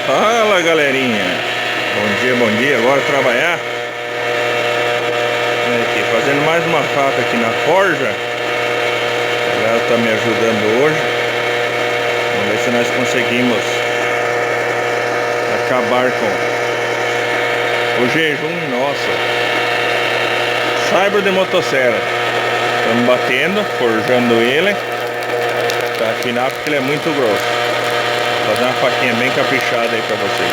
Fala galerinha, bom dia, agora trabalhar. Aqui, fazendo mais uma faca aqui na forja. Ela está me ajudando hoje. Vamos ver se nós conseguimos acabar com o jejum nosso. Saibro de motosserra. Estamos batendo, forjando ele para afinar porque ele é muito grosso. Vou fazer uma faquinha bem caprichada aí pra vocês.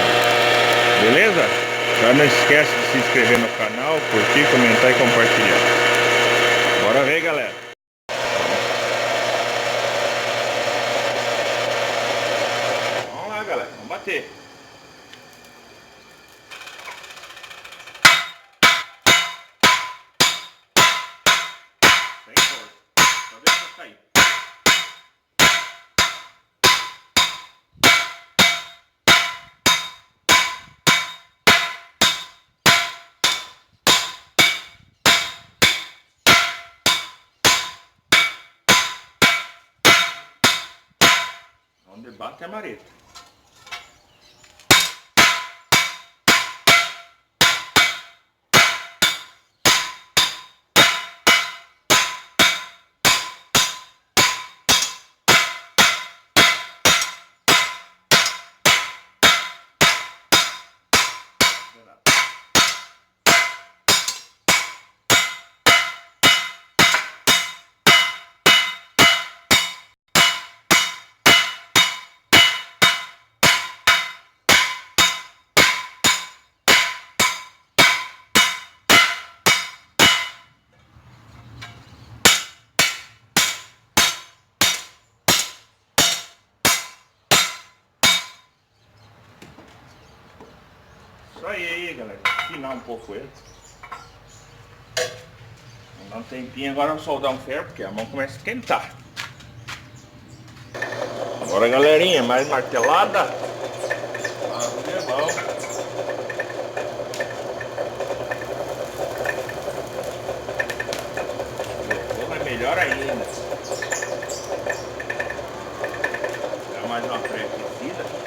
Beleza? Já não esquece de se inscrever no canal, curtir, comentar e compartilhar. Bora ver, galera. Vamos lá, galera. Vamos bater. Sem força. Só ver se vai cair. Onde bate é mareta. Isso aí, galera. Afinar um pouco ele. Vamos dar um tempinho agora, vou soldar um ferro porque a mão começa a esquentar. Agora, galerinha, mais martelada. É bom. É melhor ainda. Dá mais uma pré-aquecida.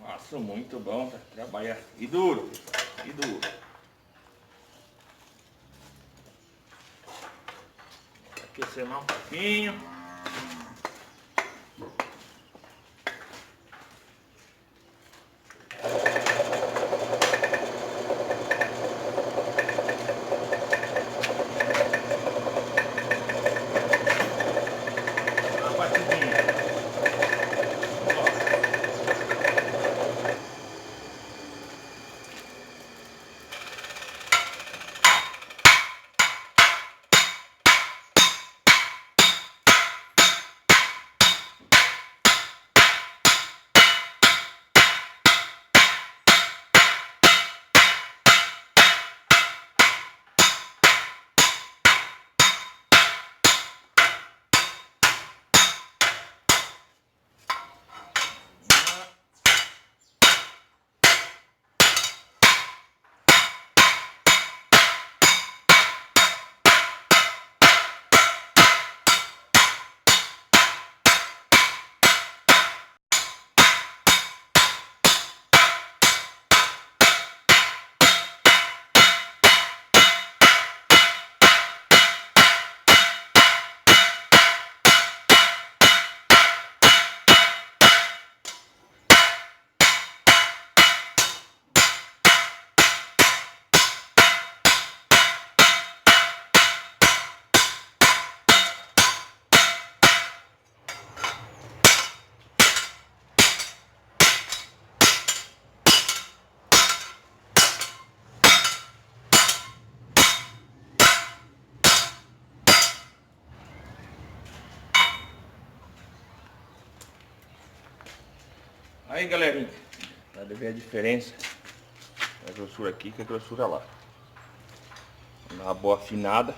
Nossa, muito bom, tá? Trabalhar. E duro. E duro. Aquecer mais um pouquinho. Uma batidinha. Aí, galerinha, dá pra ver a diferença da grossura aqui com a grossura lá. Vou dar uma boa afinada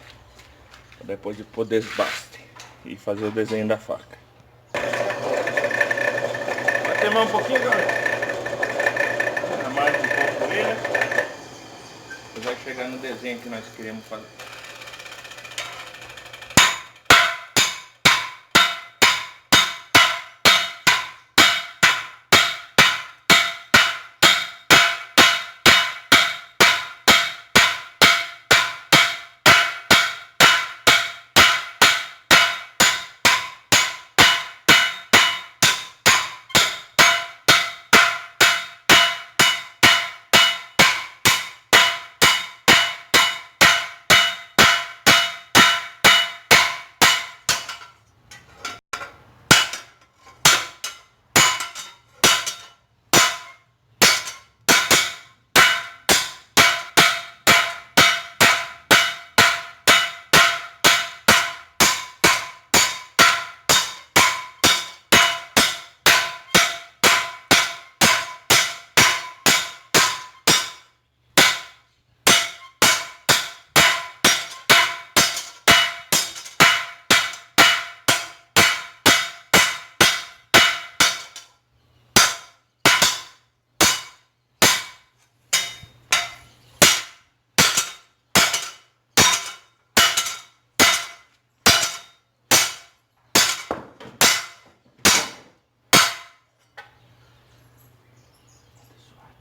pra depois de pôr desbaste e fazer o desenho da faca. Vai queimar um pouquinho, galera. Mais um pouco ele. Depois vai chegar no desenho que nós queremos fazer.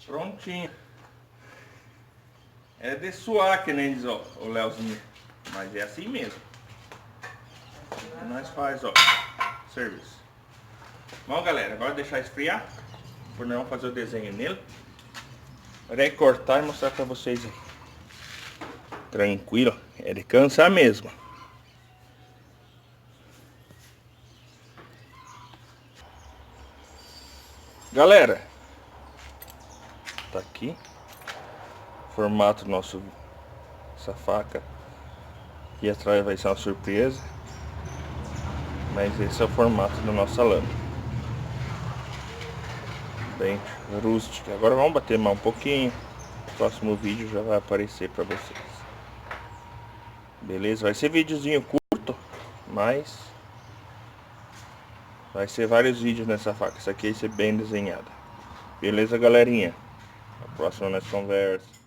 Prontinho. É de suar, que nem diz, ó, o Leozinho. Mas é assim mesmo. E nós faz, ó, serviço. Bom, galera, agora deixar esfriar. Por não fazer o desenho nele. Vai cortar e mostrar pra vocês aí. Tranquilo. É de cansar mesmo. Galera, tá aqui formato do nosso, essa faca aqui atrás vai ser uma surpresa, mas esse é o formato da nossa lâmina, bem rústica. Agora vamos bater mais um pouquinho, o próximo vídeo já vai aparecer para vocês, beleza? Vai ser videozinho curto, mas vai ser vários vídeos nessa faca. Essa aqui vai ser bem desenhada, beleza, galerinha? A próxima nós conversa.